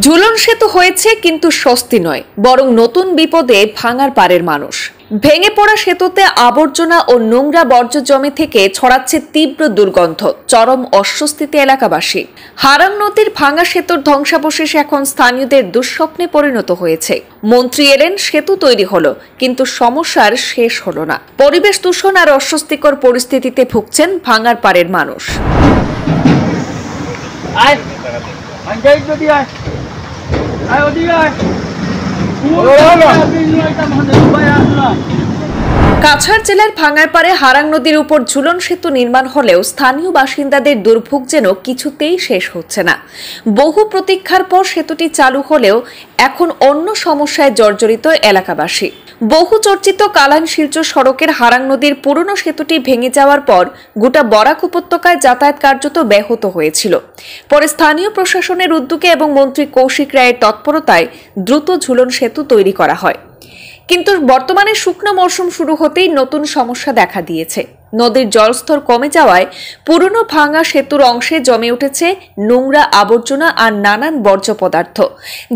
ঝুলন সেতু হয়েছে কিন্তু স্বস্তি নয়, বরং নতুন বিপদে ভাঙার পারের মানুষ। ভেঙে পড়া সেতুতে আবর্জনা ও নোংরা বর্জ্য জমে থেকে ছড়াচ্ছে তীব্র দুর্গন্ধ, চরম অস্বস্তিতে এলাকাবাসী। হারাং নদীর ভাঙা সেতুর ধ্বংসাবশেষ এখন স্থানীয়দের দুঃস্বপ্নে পরিণত হয়েছে। মন্ত্রী এলেন, সেতু তৈরি হলো, কিন্তু সমস্যার শেষ হলো না। পরিবেশ দূষণ আর অস্বস্তিকর পরিস্থিতিতে ভুগছেন ভাঙার পারের মানুষ। কাছাড় জেলার ভাঙারপাড়ে হারাং নদীর উপর ঝুলন সেতু নির্মাণ হলেও স্থানীয় বাসিন্দাদের দুর্ভোগ যেন কিছুতেই শেষ হচ্ছে না। বহু প্রতীক্ষার পর সেতুটি চালু হলেও এখন অন্য সমস্যায় জর্জরিত এলাকাবাসী। বহু চর্চিত কালাইন শিলচর সড়কের হারাং নদীর পুরনো সেতুটি ভেঙে যাওয়ার পর গোটা বরাক উপত্যকায় যাতায়াত কার্যত ব্যাহত হয়েছিল। পরে স্থানীয় প্রশাসনের উদ্যোগে এবং মন্ত্রী কৌশিক রায়ের তৎপরতায় দ্রুত ঝুলন সেতু তৈরি করা হয়। কিন্তু বর্তমানে শুকনো মৌসুম শুরু হতেই নতুন সমস্যা দেখা দিয়েছে। নদীর জলস্তর কমে যাওয়ায় পুরনো ভাঙা সেতুর অংশে জমে উঠেছে নোংরা আবর্জনা আর নানান বর্জ্য পদার্থ,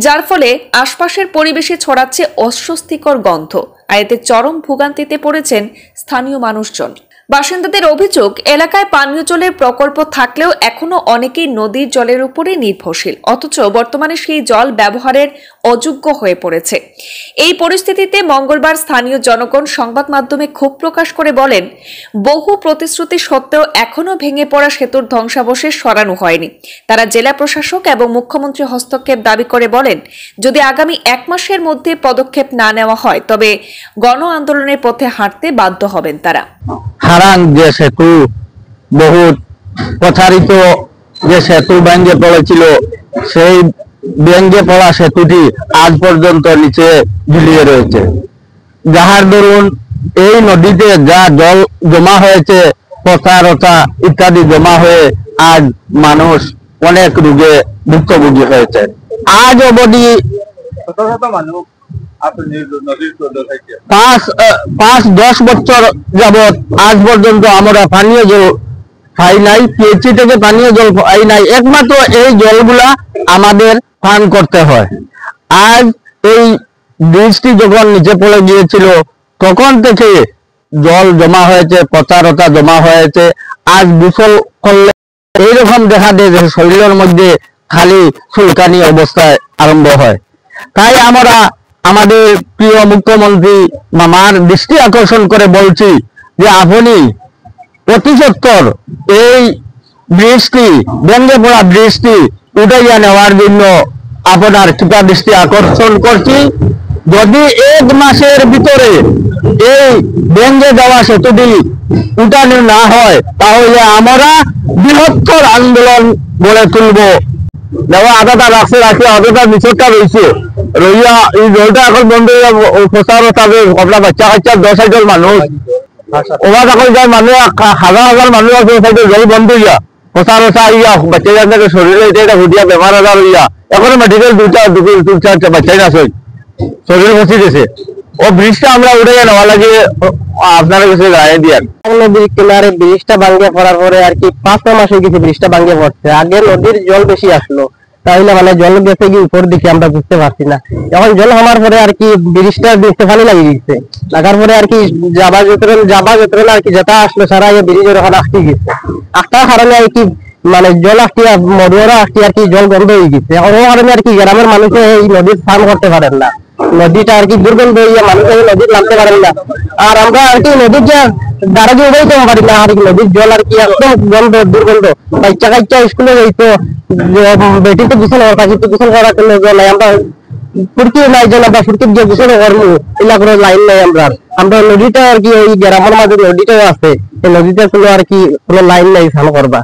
যার ফলে আশপাশের পরিবেশে ছড়াচ্ছে অস্বস্তিকর গন্ধ। আর এতে চরম ভোগান্তিতে পড়েছেন স্থানীয় মানুষজন। বাসিন্দাদের অভিযোগ, এলাকায় পানীয় জলের প্রকল্প থাকলেও এখনো অনেকেই নদীর জলের উপরে নির্ভরশীল, অথচ বর্তমানে সেই জল ব্যবহারের অযোগ্য হয়ে পড়েছে। এই পরিস্থিতিতে মঙ্গলবার স্থানীয় জনগণ সংবাদ মাধ্যমে ক্ষোভ প্রকাশ করে বলেন, বহু প্রতিশ্রুতি সত্ত্বেও এখনো ভেঙে পড়া সেতুর ধ্বংসাবশেষ সরানো হয়নি। তারা জেলা প্রশাসক এবং মুখ্যমন্ত্রী হস্তক্ষেপ দাবি করে বলেন, যদি আগামী 1 মাসের মধ্যে পদক্ষেপ না নেওয়া হয় তবে গণ আন্দোলনের পথে হাঁটতে বাধ্য হবেন তারা। হারাং যে সেতু, বহু প্রচারিত যে সেতু ভেঙে পড়েছিল, সেই ভেঙে পড়া সেতুটি আজ পর্যন্ত নিচে ঝুলিয়ে রয়েছে। যাহার দরুন এই নদীতে যা জল জমা হয়েছে, পচা ইত্যাদি জমা হয়ে আজ মানুষ অনেক রোগে ভুক্তভোগী হয়েছে। আজ অবধি 5-10 বছর যাবৎ আজ পর্যন্ত আমরা পানীয় জল পাই নাই, পিএইচসি থেকে পানীয় জল পাই নাই। একমাত্র এই জলগুলা আমাদের পান করতে হয়। আজ এই ব্রিজটি যখন নিচে পড়ে গিয়েছিল তখন থেকে জল জমা হয়েছে, পচা জমা হয়েছে। আজ গোসল করলে এইরকম দেখা দেয় যে শরীরের মধ্যে খালি চুলকানি অবস্থায় আরম্ভ হয়। তাই আমরা আমাদের প্রিয় মুখ্যমন্ত্রী মামার দৃষ্টি আকর্ষণ করে বলছি যে আপনি অতি সত্বর এই ব্রিজটি, ভেঙে পড়া ব্রিজটি উঠাইয়া নেওয়ার জন্য আপনার কৃপা দৃষ্টি আকর্ষণ করছি। যদি 1 মাসের ভিতরে এই ভেঙে যাওয়া সেতুটি উঠানো না হয় তাহলে আমরা বৃহত্তর আন্দোলন গড়ে তুলব। দেখো আদাটা রাখি আদাটা নিচরটা রয়েছে রইয়া, এই জলটা এখন বন্ধ হইয়া প্রচার হবে। আপনার বাচ্চা 10 জন মানুষ ওরা যখন যায়, মানুষ 1000 মানুষ আছে, জল বন্ধ হইয়া প্রচার ইয়া বাচ্চা শরীরে এটা হুদিয়া বেমার আজার হইয়া এখন মেডিকেল 2-4 বাচ্চাই আছে, শরীর ফসি গেছে। ও ব্রিজটা আমরা উঠে নেওয়া লাগে আপনার কাছে রায় দিয়ার। নদীর কিনারে ব্রিজটা ভাঙ্গে পড়ার পরে আর কি 5 মাস হয়ে গেছে ব্রিজটা ভাঙ্গে পড়ছে। আগে নদীর জল বেশি আসলো, তাহলে মানে জল গেছে কি উপর দিকে আমরা বুঝতে পারছি না। এখন জল হওয়ার পরে আর কি ব্রিজটা দেখতে ভালো লাগে গেছে, লাগার পরে আর কি যাবা যেতে আর কি যেটা আসলো সারা ব্রিজের ওখানে আটকে গেছে। আটটার কারণে আর কি মানে জল আসতে মরুয়ারা আসতে আর কি জল বন্ধ হয়ে গেছে। এখন ও কারণে আর কি গ্রামের মানুষে এই নদীর স্নান করতে পারেন না, নদীটা আর কি দুর্গন্ধ হইয়া মানুষ নদীর নামতে পারেন না। আর আমরা আর কি নদীর যে দ্বারা দিয়ে উঠাইতে পারি না, আর কি নদীর জল আর কি একদম গন্ধ, দুর্গন্ধ। বাচ্চা স্কুলে যাইতো, বেটিতে গোসল হওয়ার পাশে গোসল করার জন্য জল নাই, আমরা ফুটকি নাই জল, আমরা ফুটকির যে গোসল করবো এলা করে লাইন নাই। আমরা নদীটা আর কি ওই গ্রামের মাঝে নদীটাও আছে, এই নদীতে কোনো আর কি কোনো লাইন নাই স্নান করবা।